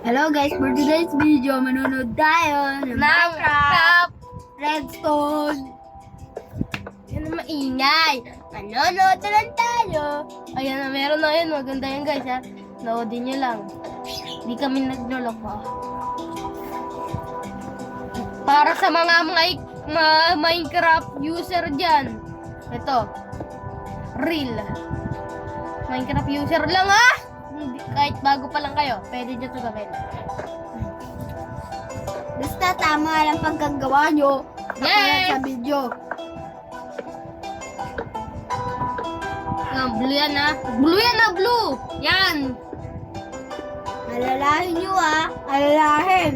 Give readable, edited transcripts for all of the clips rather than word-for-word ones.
Hello guys, for today's video, manonood tayo ng Minecraft Redstone. Yan ang maingay. Manonood na lang tayo. Ayan na, meron na yun. Maganda yan guys ha. Noodin nyo lang. Hindi kami nagloloko. Para sa mga Minecraft user dyan. Ito. Real. Minecraft user lang ha. Kahit bago pa lang kayo, pwede nyo ito gawin. Basta tama lang pagkagawa nyo. Yes! Sa video. Blue yan ha. Blue yan ha, blue. Yan. Alalahin nyo alalahin.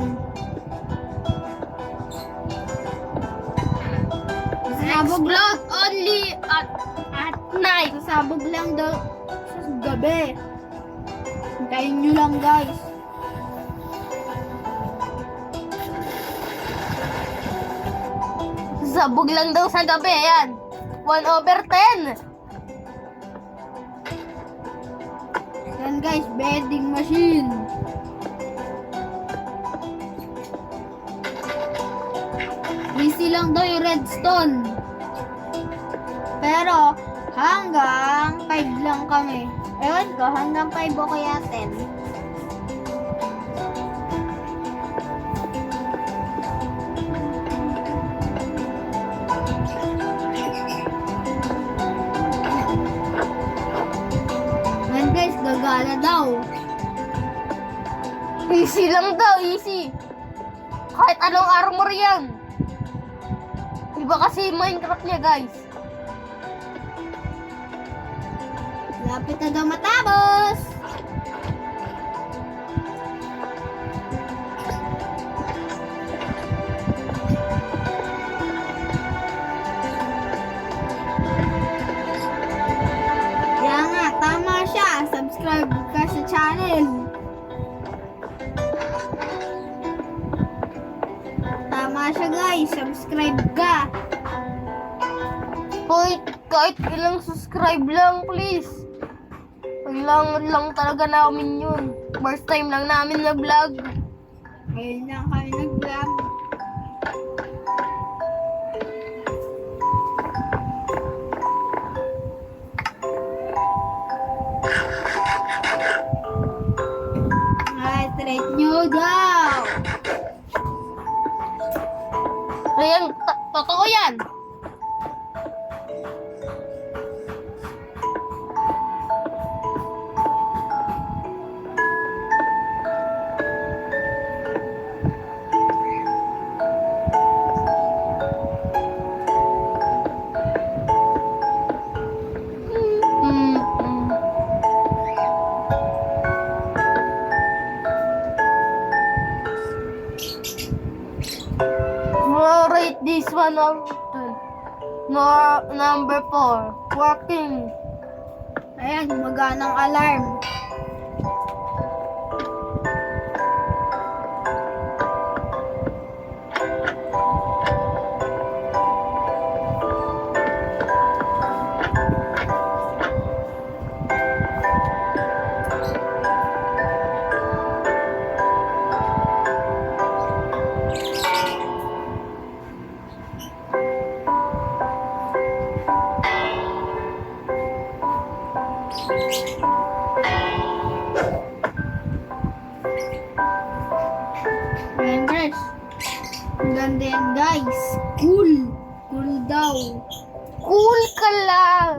Sabog lang only at night. Sasabog lang daw sa gabi. Hintayin nyo lang guys. Sabog lang daw sa gabi. Ayan. 1/10. Yan guys, bedding machine. Easy lang daw yung redstone. Pero hanggang 5 lang kami. Ewan ko, hanggang 5 o kaya 10. Yan guys, gagana daw. Easy lang daw, easy. Kahit anong armor yan. Iba kasi Minecraft niya guys. Lapit na daw matapos. Kaya nga, tama siya. Subscribe ka sa channel. Tama siya guys. Subscribe ka. Kahit ilang subscribe lang please. Kailangan lang talaga namin yun. First time lang namin na vlog. Ngayon lang kami nag-vlog. Rate nyo daw. Ayan, totoo yan. Rate this one out of 10. Number 4. Working. Ayan, gumaganang alarm. Ayan guys. Ang ganda yan guys. Cool. Cool daw. Cool ka lang.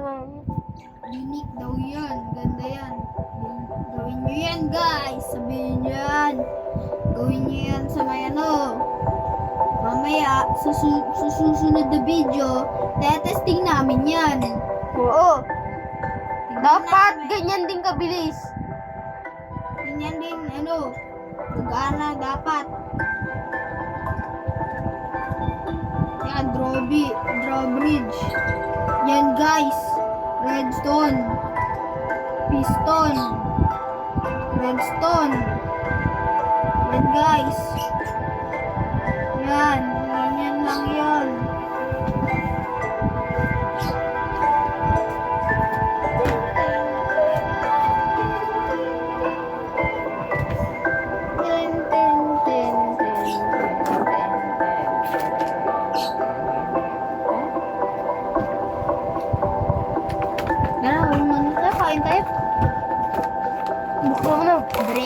Unique daw yan. Ganda yan. Gawin nyo yan guys. Sabihin nyo yan. Gawin nyo yan sa may ano. Mamaya, sa susunod na video, testing namin yan. Oo. Tingnan Dapat namin. ganyan din kabilis. Ganyan din, ano, gagana dapat. Yan, drawbridge. Yan guys, redstone, piston, redstone. Yan guys. Yan, ganyan lang yan.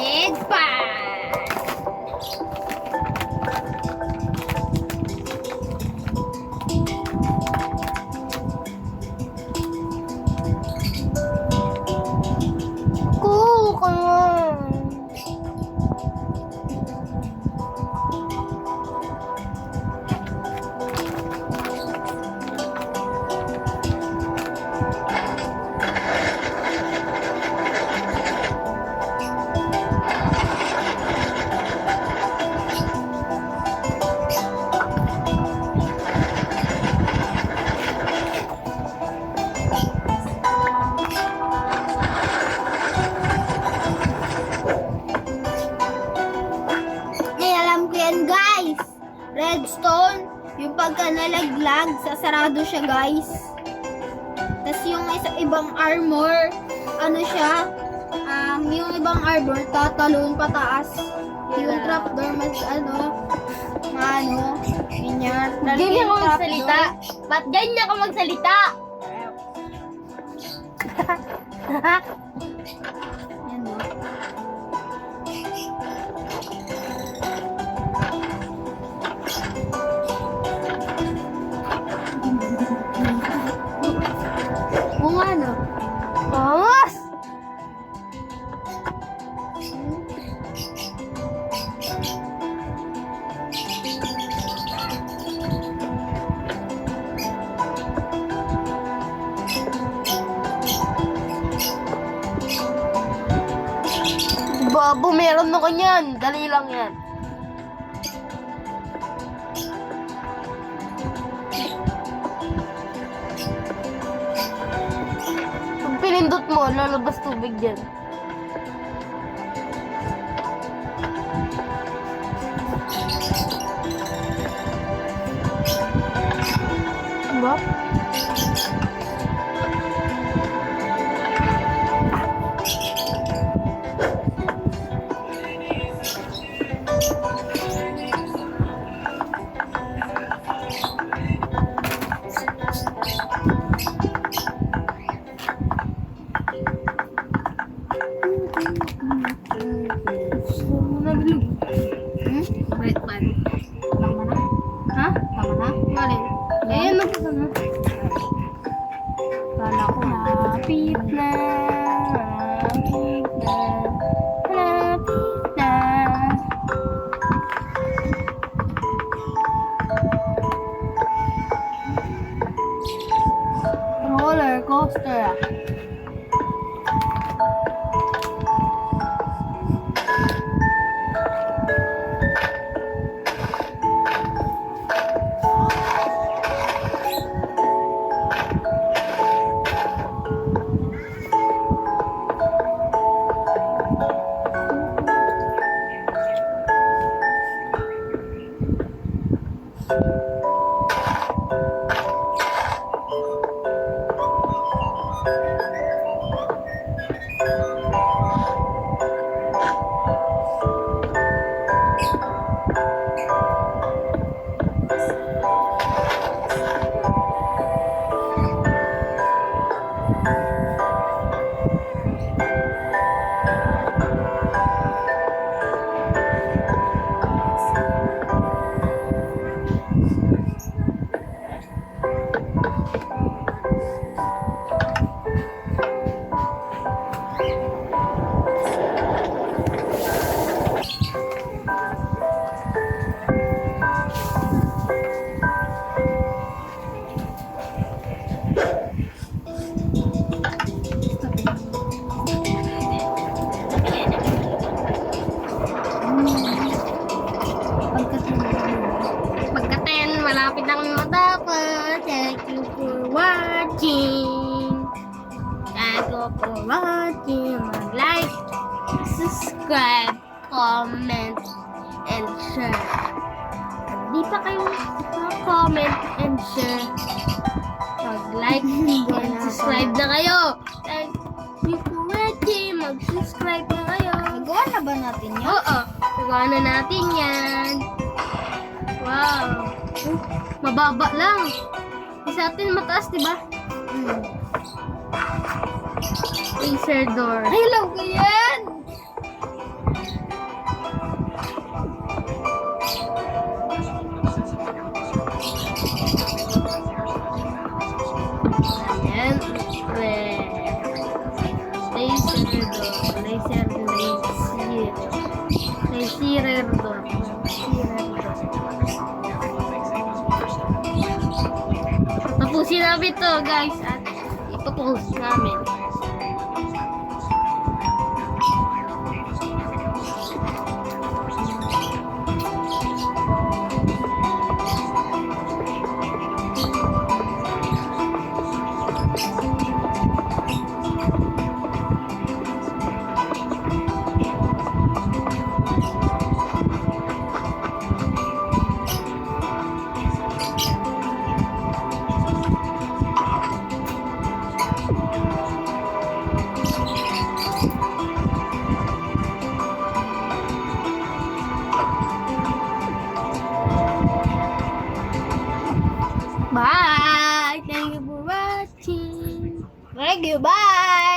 red pan. Cool, come on. Eh, alam ko yan, guys. Redstone, yung pagka nalaglag, sasarado siya, guys. Tapos yung ibang armor, ano siya, yung ibang armor, tatalon pataas. Yung trapdoor, mas ganyan. Ganyan Yung ka magsalita. Ba't ganyan ka magsalita? Yan, no? Oo nga, no? Vamos! Babo, meron na kanyan. Dali lang yan. Pag pinindot mo, lalabas tubig dyan. Diba? Red pan. Tama na? Ha? Tama na? Alin? Ayan na po na. Kala ko na. Lapit na. Lapit na. Lapit na. Roller coaster. Malapit na kami matapos. Thank you for watching. Thank you for watching. Mag-like, subscribe, comment, and share. Di pa kayo comment and share, mag-like and subscribe na kayo. Thank you for watching. Mag-subscribe na kayo. Nagawa na ba natin yun? Oo, nagawa na natin yan. Wow. Mababa lang. Sa atin mataas, di ba? Laser door. Hello ko yan! Kay Sirerdor. Tapusin namin to guys at ipopost namin. Bye! Thank you for watching! Thank you, bye!